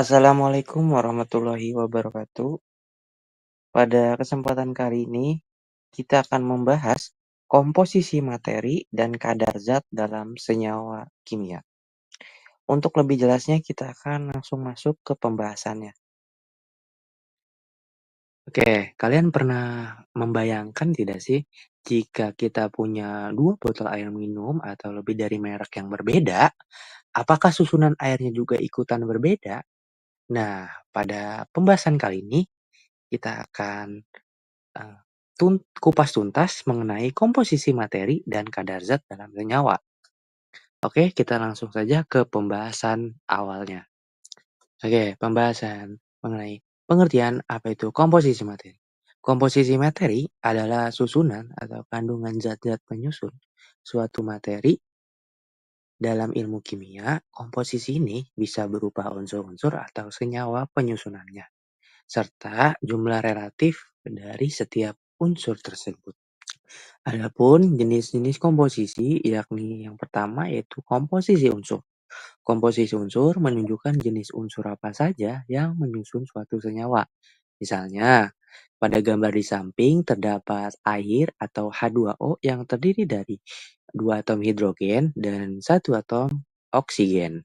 Assalamualaikum warahmatullahi wabarakatuh. Pada kesempatan kali ini, kita akan membahas komposisi materi dan kadar zat dalam senyawa kimia. Untuk lebih jelasnya, kita akan langsung masuk ke pembahasannya. Oke, kalian pernah membayangkan tidak sih, jika kita punya dua botol air minum atau lebih dari merek yang berbeda, apakah susunan airnya juga ikutan berbeda? Nah, pada pembahasan kali ini, kita akan Eee, kupas tuntas mengenai komposisi materi dan kadar zat dalam senyawa. Oke, kita langsung saja ke pembahasan awalnya. Oke, pembahasan mengenai pengertian apa itu komposisi materi. Komposisi materi adalah susunan atau kandungan zat-zat penyusun suatu materi. Dalam ilmu kimia, komposisi ini bisa berupa unsur-unsur atau senyawa penyusunannya, serta jumlah relatif dari setiap unsur tersebut. Adapun jenis-jenis komposisi, yakni yang pertama yaitu komposisi unsur. Komposisi unsur menunjukkan jenis unsur apa saja yang menyusun suatu senyawa. Misalnya, pada gambar di samping terdapat air atau H2O yang terdiri dari dua atom hidrogen dan satu atom oksigen.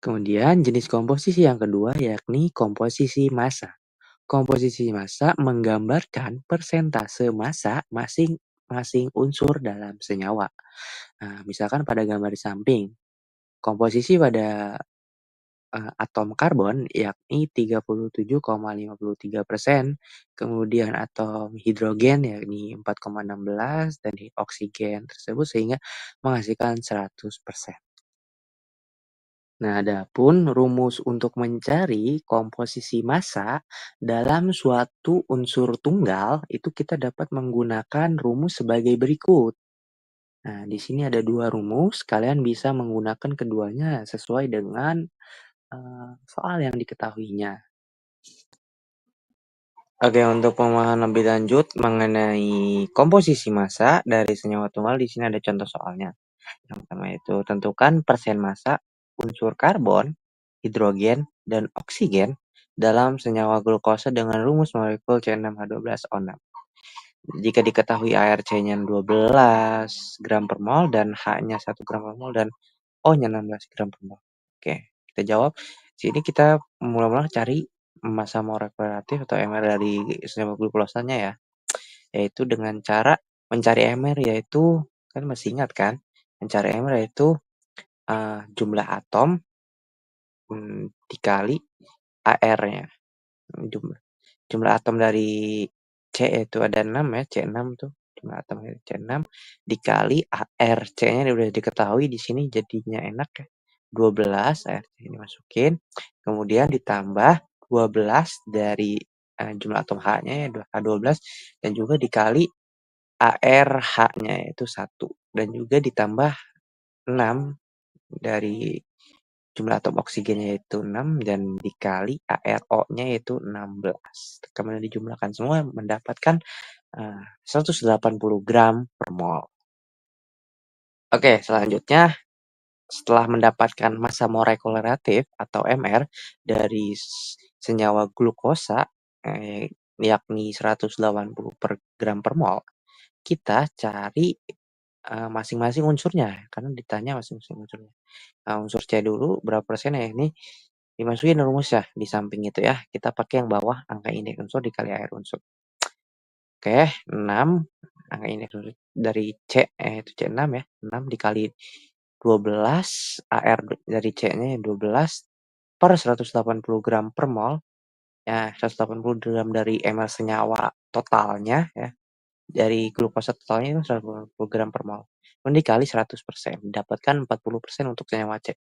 Kemudian jenis komposisi yang kedua yakni komposisi massa. Komposisi massa menggambarkan persentase massa masing-masing unsur dalam senyawa. Nah, misalkan pada gambar di samping, komposisi pada atom karbon yakni 37,53%, kemudian atom hidrogen yakni 4,16 dan oksigen tersebut sehingga menghasilkan 100%. Nah, adapun rumus untuk mencari komposisi massa dalam suatu unsur tunggal itu kita dapat menggunakan rumus sebagai berikut. Nah, di sini ada dua rumus, kalian bisa menggunakan keduanya sesuai dengan soal yang diketahuinya. Oke, untuk pemahaman lebih lanjut mengenai komposisi massa dari senyawa tunggal, di sini ada contoh soalnya. Yang pertama itu tentukan persen massa unsur karbon, hidrogen, dan oksigen dalam senyawa glukosa dengan rumus molekul C6H12O6. Jika diketahui ARC-nya 12 gram per mol dan H-nya 1 gram per mol dan O-nya 16 gram per mol. Oke, kita jawab. Sini kita mula-mula cari massa molekul reaktif atau MR dari senyawa glukosanya ya. Yaitu dengan cara mencari MR yaitu kan masih ingat kan? Mencari MR yaitu jumlah atom dikali AR-nya. Jumlah atom dari C itu ada 6 ya, C6 tuh. Jumlah atomnya C6 dikali AR. C-nya udah diketahui di sini jadinya enak ya. 12 AR ini masukin. Kemudian ditambah 12 dari jumlah atom H-nya ya H12 dan juga dikali ARH-nya yaitu 1 dan juga ditambah 6 dari jumlah atom oksigennya yaitu 6 dan dikali ARO-nya yaitu 16. Kemudian dijumlahkan semua mendapatkan 180 gram per mol. Oke, selanjutnya setelah mendapatkan massa molekul reaktif atau MR dari senyawa glukosa yakni 180 per gram per mol, kita cari masing-masing unsurnya karena ditanya masing-masing unsurnya. Unsur C dulu berapa persen ya, ini dimasukin rumus ya di samping itu ya, kita pakai yang bawah angka indeks unsur dikali air unsur. Oke, 6 angka indeks unsur dari C, itu C6 ya, 6 dikali 12, AR dari C-nya 12 per 180 gram per mol, ya 180 gram dari MR senyawa totalnya ya, dari glukosa totalnya itu 180 gram per mol, kemudian dikali 100%, mendapatkan 40% untuk senyawa C.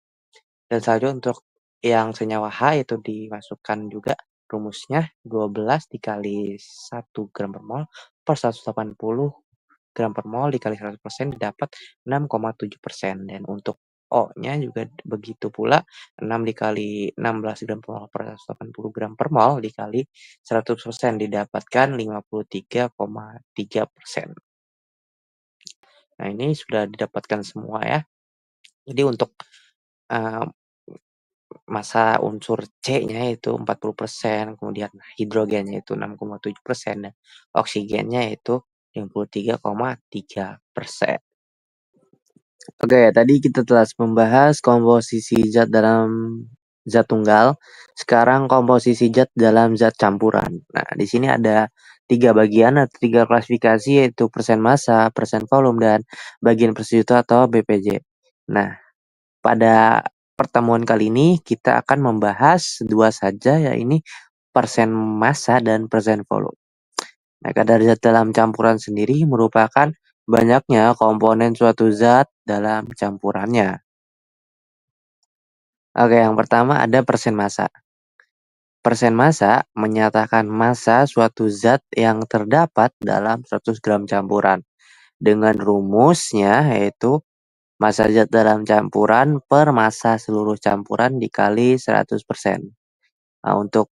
Dan selanjutnya untuk yang senyawa H itu dimasukkan juga rumusnya 12 dikali 1 gram per mol per 180 gram per mol dikali 100% didapat 6,7%. Dan untuk O-nya juga begitu pula 6 dikali 16 gram per mol per 180 gram per mol dikali 100% didapatkan 53,3%. Nah, ini sudah didapatkan semua ya. Jadi untuk massa unsur C-nya itu 40%, kemudian hidrogennya itu 6,7%, dan oksigennya itu 53,3%. Oke, tadi kita telah membahas komposisi zat dalam zat tunggal. Sekarang komposisi zat dalam zat campuran. Nah, di sini ada 3 bagian atau 3 klasifikasi, yaitu persen massa, persen volume, dan bagian per juta atau BPJ. Nah, pada pertemuan kali ini kita akan membahas dua saja, yaitu persen massa dan persen volume. Nah, kadar zat dalam campuran sendiri merupakan banyaknya komponen suatu zat dalam campurannya. Oke, yang pertama ada persen massa. Persen massa menyatakan massa suatu zat yang terdapat dalam 100 gram campuran. Dengan rumusnya yaitu massa zat dalam campuran per massa seluruh campuran dikali 100%. Nah, untuk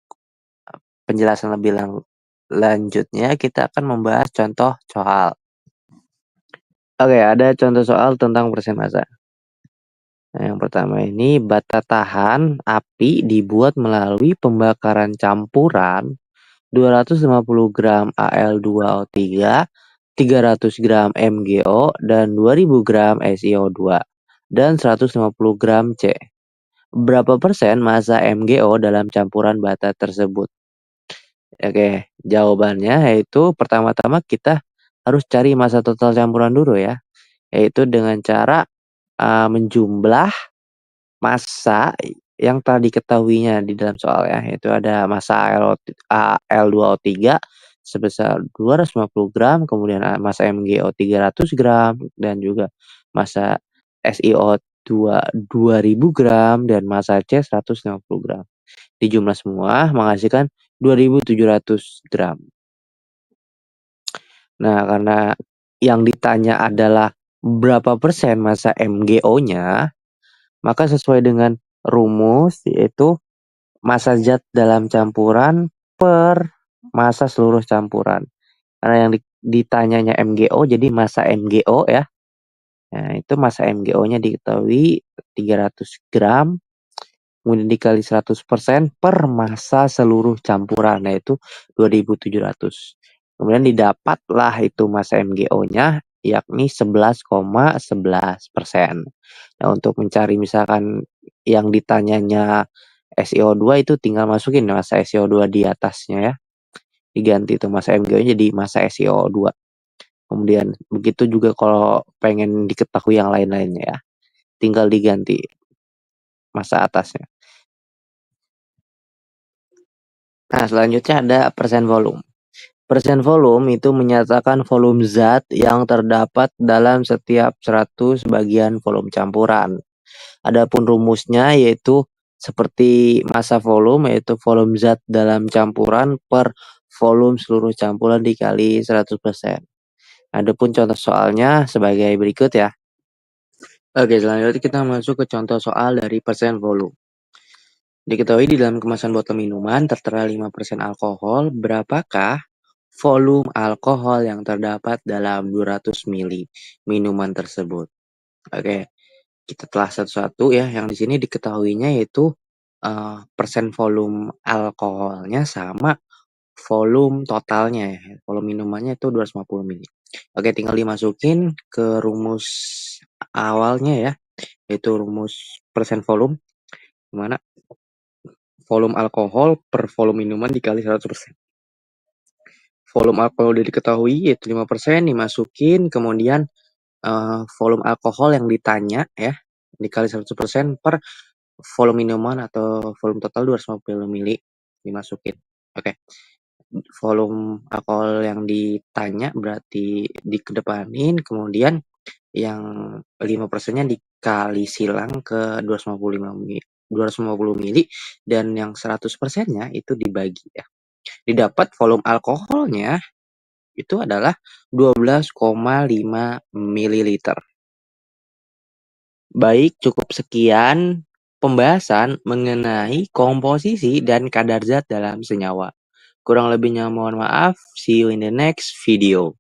penjelasan lebih lanjutnya kita akan membahas contoh soal. Oke, ada contoh soal tentang persen massa. Nah, yang pertama ini bata tahan api dibuat melalui pembakaran campuran 250 gram Al2O3, 300 gram MgO, dan 2000 gram SiO2, dan 150 gram C. Berapa persen massa MgO dalam campuran bata tersebut? Oke, jawabannya yaitu pertama-tama kita harus cari massa total campuran dulu ya, yaitu dengan cara menjumlah massa yang telah diketahuinya di dalam soal ya, yaitu ada massa Al2O3 sebesar 250 gram, kemudian massa MgO 300 gram, dan juga massa SiO2 2000 gram, dan massa C 150 gram. Dijumlah semua menghasilkan 2700 gram. Nah, karena yang ditanya adalah berapa persen massa MgO-nya, maka sesuai dengan rumus yaitu massa zat dalam campuran per massa seluruh campuran. Karena yang ditanyanya MgO, jadi massa MgO ya. Nah, itu massa MgO-nya diketahui 300 gram, kemudian dikali 100% per massa seluruh campuran, yaitu 2700. Kemudian didapatlah itu massa MgO-nya, yakni 11,11%. Nah, untuk mencari misalkan yang ditanyanya SiO2 itu tinggal masukin massa SiO2 di atasnya ya. Diganti itu massa MgO-nya jadi massa SiO2. Kemudian begitu juga kalau pengen diketahui yang lain-lainnya ya. Tinggal diganti massa atasnya. Nah, selanjutnya ada persen volume. Persen volume itu menyatakan volume zat yang terdapat dalam setiap 100 bagian volume campuran. Adapun rumusnya yaitu seperti massa volume, yaitu volume zat dalam campuran per volume seluruh campuran dikali 100%. Adapun contoh soalnya sebagai berikut ya. Oke, selanjutnya kita masuk ke contoh soal dari persen volume. Diketahui di dalam kemasan botol minuman tertera 5% alkohol, berapakah volume alkohol yang terdapat dalam 200 ml minuman tersebut? Oke, kita telah satu-satu ya. Yang di sini diketahuinya yaitu persen volume alkoholnya sama volume totalnya ya. Volume minumannya itu 250 ml. Oke, tinggal dimasukin ke rumus awalnya ya, yaitu rumus persen volume, dimana volume alkohol per volume minuman dikali 100%. Volume alkohol udah diketahui yaitu 5%, dimasukin, kemudian volume alkohol yang ditanya ya, dikali 100% per volume minuman atau volume total 250 ml dimasukin. Oke. Volume alkohol yang ditanya berarti dikedepanin, kemudian yang 5%-nya dikali silang ke 250 ml, dan yang 100%-nya itu dibagi ya. Didapat volume alkoholnya itu adalah 12,5 ml. Baik, cukup sekian pembahasan mengenai komposisi dan kadar zat dalam senyawa. Kurang lebihnya mohon maaf. See you in the next video.